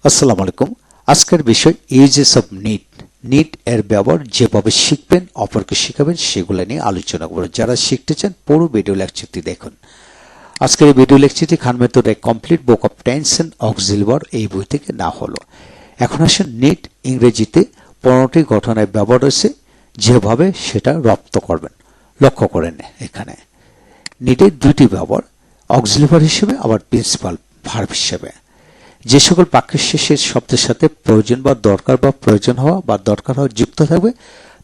আসসালামু আলাইকুম। আজকের বিষয় ইউজেস অফ নিট। নিট এর ব্যবহার যেভাবে শিখবেন, অপরকে শেখাবেন, সেগুলো নিয়ে আলোচনা করব। যারা শিখতে চান পুরো ভিডিও লেকচারটি দেখুন। আজকের এই ভিডিও লেকচারটি খান মেথড এ complete book of tense and auxiliary verb এই বই থেকে না হলো। এখন আসেন নিট ইংরেজিতে 15টি গঠনের ব্যবহার রয়েছে, যেভাবে সেটা রপ্ত করবেন। লক্ষ্য করেন এখানে নিটের দুটি ব্যবহার, অক্সিলারি ভার্ব হিসেবে আবার প্রিন্সিপাল ভার্ব হিসেবে। যে সকল বাক্যের শেষের শব্দের সাথে প্রয়োজন বা দরকার বা প্রয়োজন হওয়া বা দরকার হওয়া যুক্ত থাকবে,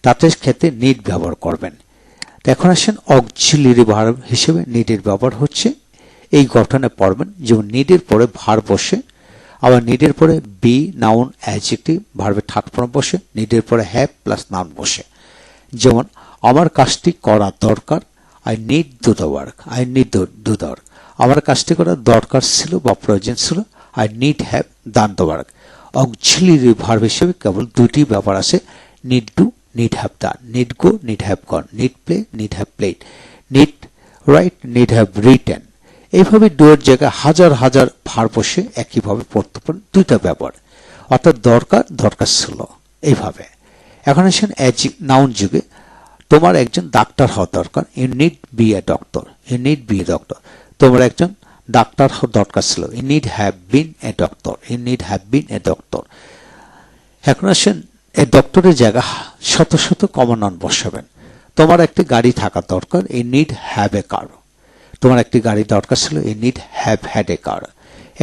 তাদের ক্ষেত্রে নিড ব্যবহার করবেন। এখন আসেন অক্সিলারি ভার্ব হিসেবে নিডের ব্যবহার হচ্ছে এই গঠনে পড়বেন, যেমন নিডের পরে ভার্ব বসে, আবার নিডের পরে বি নাউন অ্যাডজেক্টিভ ভার্বের থার্ড ফর্ম বসে, নিডের পরে হ্যাভ প্লাস নাউন বসে। যেমন আমার কাজটি করা দরকার, I need do the work, I need do the work. আমার কাজটি করা দরকার ছিল বা প্রয়োজন ছিল, I need have done the work. Auxiliary verb হিসেবে কেবল দুটি ব্যাপার আছে, need do, need have done, need go, need have gone, need play, need have played, need write, need have written। এইভাবে ডু এর জায়গায় হাজার হাজার ভার্ব বসে একইভাবে পড়তে পারেন দুইটা ব্যাপার, অর্থাৎ দরকার দরকার ছিল এইভাবে। এখন আসেন নাউন যুগে, তোমার একজন ডাক্তার হওয়া দরকার, you need be a doctor, you need be a doctor. তোমার একজন ডাক্তার দরকার ছিল, you need have been a doctor, you need have been a doctor. এখন আসেন এই ডক্টরের জায়গা শত শত কমন নাউন বসাবেন। তোমার একটি গাড়ি থাকা দরকার, you need have a car. তোমার একটি গাড়ি দরকার ছিল, you need have had a car.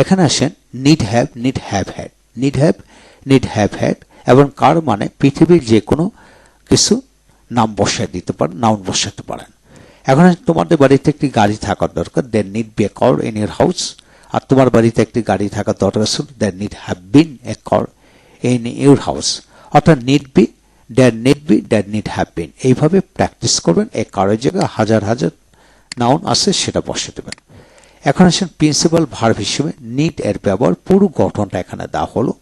এখানে আসেন need have, need have had, need have, need have had এবং কার মানে পৃথিবীর যে কোনো কিছু নাম বসায় দিতে পারেন, নাউন বসাতে পারেন। এখন তোমাদের বাড়িতে একটি গাড়ি থাকার দরকার, there need be a car in your house. আর তোমার বাড়িতে একটি গাড়ি থাকার দরকার ছিল, there need have been a car in your house. অর্থাৎ need be, there need be, there need have been. এইভাবে প্র্যাকটিস করবেন। এই কারের জায়গায় হাজার হাজার নাউন আছে, সেটা বসে দেবেন। এখন আসেন প্রিন্সিপাল ভার্ব হিসেবে নিড এর ব্যবহার, পুরো গঠনটা এখানে দেওয়া হলো।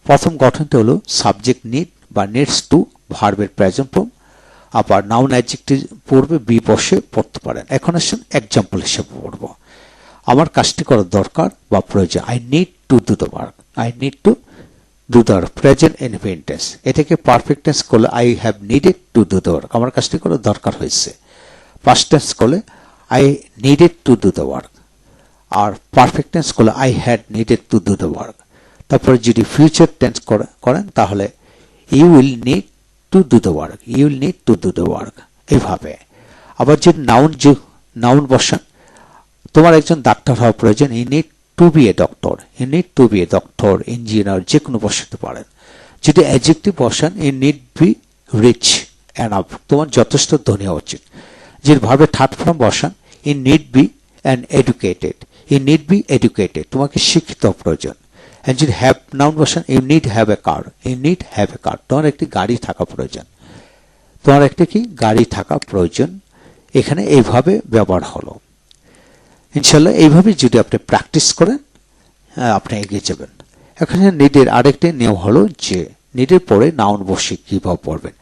প্রথম গঠনটা হলো সাবজেক্ট নিড বা নিডস টু, ভার্বের প্রেজেন্ট ফর্ম, আবার নাউন অ্যাডজেক্টিভ পূর্বে বি বসে পড়তে পারেন। এখন আসেন এক্সাম্পল হিসেবে পড়ব। আমার কাজটি করা দরকার বা প্রয়োজন, I need to do the work, I need to do the work, present indefinite tense. এটাকে পারফেক্ট টেন্স করলে I have needed to do the work, আমার কাজটি করা দরকার হয়েছে। পাস্ট টেন্স করলে I needed to do the work, আর perfect tense করলে I had needed to do the work. তারপরে যদি ফিউচার টেন্স করেন তাহলে you will need to do the work, you will need to do the work. এইভাবে আবার যদি noun বসান, তোমার একজন ডাক্তার হওয়া প্রয়োজন, you need to be a doctor, you need to be a doctor, engineer, যে কোনো বসাতে পারেন। যদি অ্যাডজেক্টিভ বসান, you need be rich enough, তোমার যথেষ্ট ধনী হওয়া উচিত। যদি ভার্বের থার্ড ফর্ম বসান, you need be an educated, you need be educated, তোমাকে শিক্ষিত প্রয়োজন। যদি হ্যাভ নাউন বসান, you need have a car, you need have a car, তোমার একটি গাড়ি থাকা প্রয়োজন, তোমার একটি কি গাড়ি থাকা প্রয়োজন। এখানে এইভাবে ব্যবহার হলো। ইনশাল্লাহ এইভাবে যদি আপনি প্র্যাকটিস করেন, আপনি এগিয়ে যাবেন। এখানে নিডের আরেকটি নিয়ম হলো যে নিডের পরে নাউন বসে কিভাবে পড়বেন।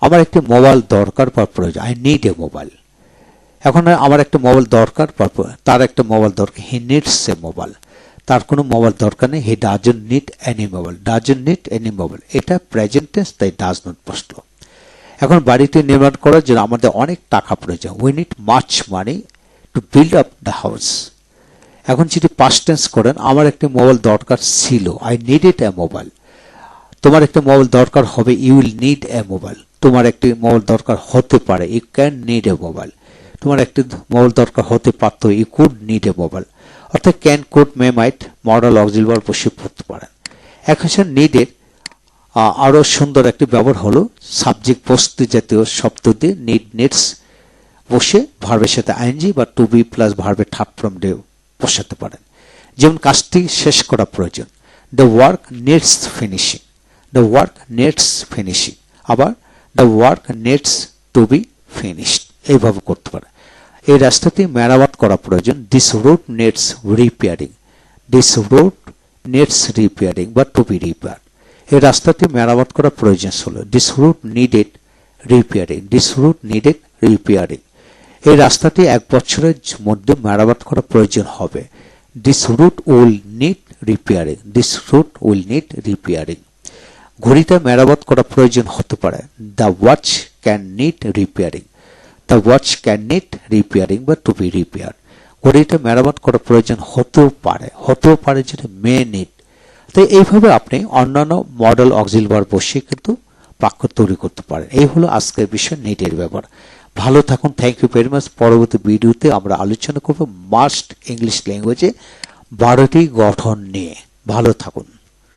আমার একটি মোবাইল দরকার বা প্রয়োজন, আই নিড এ মোবাইল। এখন আমার একটা মোবাইল দরকার, তার একটা মোবাইল দরকার, হি নিডস এ মোবাইল। তার কোনো মোবাইল দরকার নেই, he doesn't need any mobile, doesn't need any mobile. এটা প্রেজেন্ট টেন্স, তাই ডাজ নট বসলো। এখন বাড়িতে নির্মাণ করার জন্য আমাদের অনেক টাকা প্রয়োজন, we need much money to build up the house. এখন যদি পাস্ট টেন্স করেন, আমার একটি মোবাইল দরকার ছিল, আই নিডেড এ মোবাইল। তোমার একটা মোবাইল দরকার হবে, you will need a mobile. তোমার একটি মোবাইল দরকার হতে পারে, you can need a mobile. তোমার একটি মোবাইল দরকার হতে পারত, you could need a mobile. অর্থাৎ can, could, may, might modal auxiliary verb বসে পড়তে পারেন। এখন নিডের আরো সুন্দর একটি ব্যবহার হলো সাবজেক্ট বস্তু জাতীয় শব্দ দিয়ে নিড, নিডস বসে ভার্বের সাথে আইএনজি বা টু বি প্লাস ভার্বের থার্ড ফর্ম দিয়ে বসাতে পারেন। যেমন কাজটি শেষ করা প্রয়োজন, the work needs finishing, the work needs finishing. আবার the work needs to be finished, এইভাবে করতে পারে। এই রাস্তাটি মেরামত করা প্রয়োজন, this road needs repairing, this road needs repairing বা টু বি রিপেয়ার। এই রাস্তাটি মেরামত করা প্রয়োজন ছিল, this route needed repairing, this route needed repairing. এই রাস্তাটি 1 বছরের মধ্যে মেরামত করা প্রয়োজন হবে, this route will need repairing, this route will need repairing. ঘড়িটা মেরামত করা প্রয়োজন হতে পারে, the watch can need repairing, the watch can need repairing বা টু বি রিপেয়ার। ঘড়িটা মেরামত করা প্রয়োজন হতেও পারে যেটা মে নিড। তো এইভাবে আপনি অন্যান্য মডেল অক্সিলারি ভার্ব বসিয়ে কিন্তু বাক্য তৈরি করতে পারেন। এই হলো আজকের বিষয় নিডের ব্যবহার। ভালো থাকুন, থ্যাংক ইউ ভেরি মাচ। পরবর্তী ভিডিওতে আমরা আলোচনা করব মাস্ট ইংলিশ ল্যাঙ্গুয়েজে 12টি গঠন নিয়ে। ভালো থাকুন।